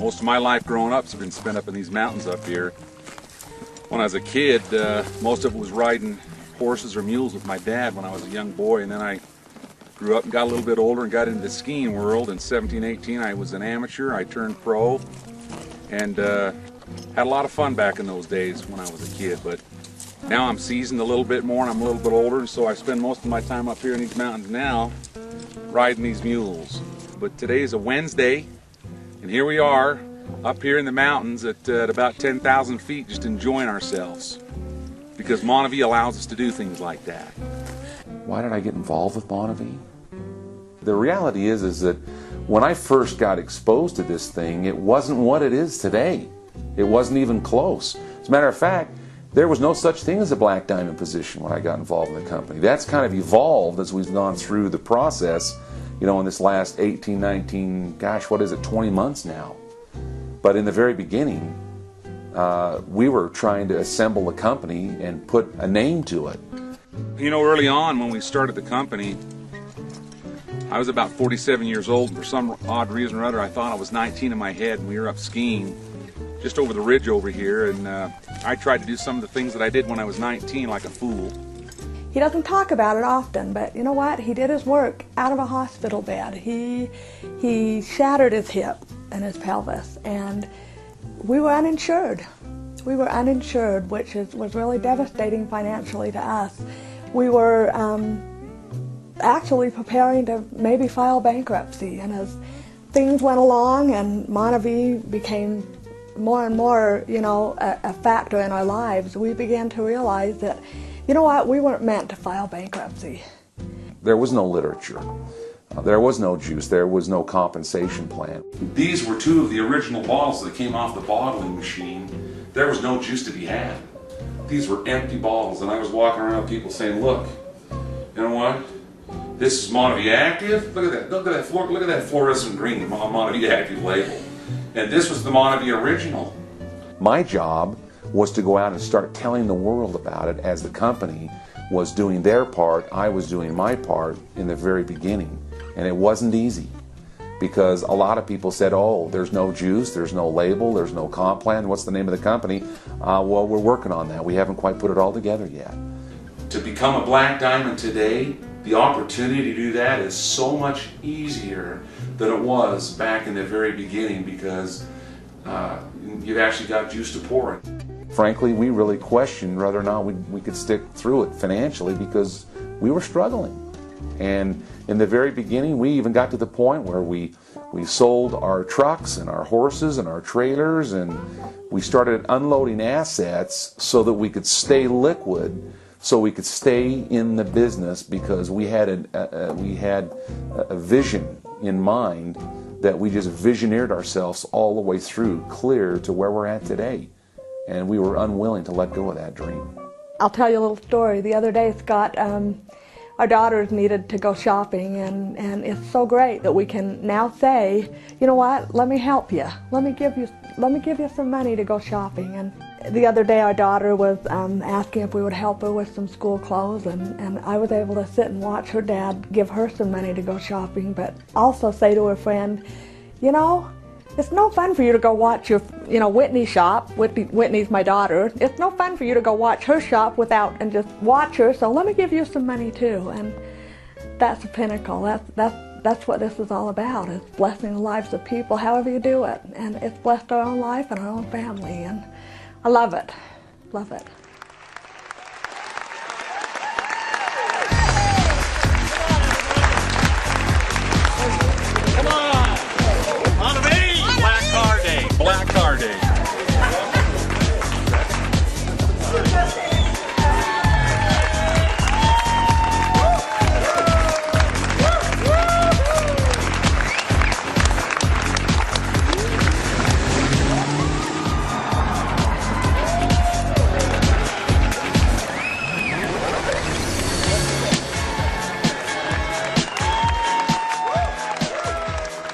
Most of my life growing up has been spent up in these mountains up here. When I was a kid, most of it was riding horses or mules with my dad when I was a young boy, and then I grew up and got a little bit older and got into the skiing world. In 17, 18, I was an amateur. I turned pro and had a lot of fun back in those days when I was a kid. But now I'm seasoned a little bit more and I'm a little bit older, and so I spend most of my time up here in these mountains now riding these mules. But today is a Wednesday, and here we are up here in the mountains at about 10,000 feet just enjoying ourselves, because MonaVie allows us to do things like that. Why did I get involved with MonaVie? The reality is that when I first got exposed to this thing, it wasn't what it is today. It wasn't even close. As a matter of fact, there was no such thing as a black diamond position when I got involved in the company. That's kind of evolved as we've gone through the process, you know, in this last 18, 19, gosh, what is it, 20 months now. But in the very beginning, we were trying to assemble a company and put a name to it. You know, early on when we started the company, I was about 47 years old, and for some odd reason or other, I thought I was 19 in my head, and we were up skiing just over the ridge over here, and I tried to do some of the things that I did when I was 19 like a fool. He doesn't talk about it often, but you know what? He did his work out of a hospital bed. He shattered his hip and his pelvis, and we were uninsured. We were uninsured, which was really devastating financially to us. We were actually preparing to maybe file bankruptcy, and as things went along and MonaVie became more and more, you know, a factor in our lives, we began to realize that, you know what, we weren't meant to file bankruptcy. There was no literature. There was no juice. There was no compensation plan. These were two of the original bottles that came off the bottling machine. There was no juice to be had. These were empty bottles, and I was walking around with people saying, look, you know what? This is MonaVie Active. Look at that. Look at that fluorescent green MonaVie Active label. And this was the MonaVie original. My job was to go out and start telling the world about it as the company was doing their part. I was doing my part in the very beginning. And it wasn't easy, because a lot of people said, oh, there's no juice, there's no label, there's no comp plan. What's the name of the company? Well, we're working on that. We haven't quite put it all together yet. To become a black diamond today, the opportunity to do that is so much easier than it was back in the very beginning, because you've actually got juice to pour it. Frankly, we really questioned whether or not we could stick through it financially, because we were struggling. And in the very beginning, we even got to the point where we sold our trucks and our horses and our trailers, and we started unloading assets so that we could stay liquid, so we could stay in the business, because we had a vision in mind that we just visioneered ourselves all the way through, clear to where we're at today. And we were unwilling to let go of that dream. I'll tell you a little story. The other day, Scott, our daughters needed to go shopping, and it's so great that we can now say, you know what, let me help you. Let me give you some money to go shopping. And the other day our daughter was asking if we would help her with some school clothes, and I was able to sit and watch her dad give her some money to go shopping, but also say to her friend, you know, it's no fun for you to go watch your, you know, Whitney shop. Whitney's my daughter. It's no fun for you to go watch her shop and just watch her, so let me give you some money too. And that's the pinnacle. That's what this is all about, is blessing the lives of people, however you do it. And it's blessed our own life and our own family, and I love it. Love it. Come on! MonaVie! Black Car Day! Black Car Day!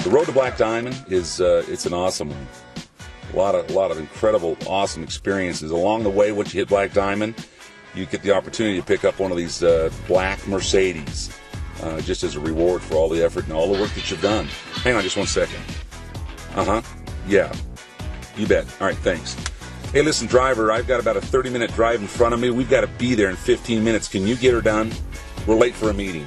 The road to Black Diamond is it's an awesome one. A lot of incredible, awesome experiences along the way. Once you hit Black Diamond, you get the opportunity to pick up one of these black Mercedes, just as a reward for all the effort and all the work that you've done. Hang on just one second. Yeah, you bet. All right, thanks. Hey, listen, driver, I've got about a 30-minute drive in front of me. We've got to be there in 15 minutes. Can you get her done? We're late for a meeting.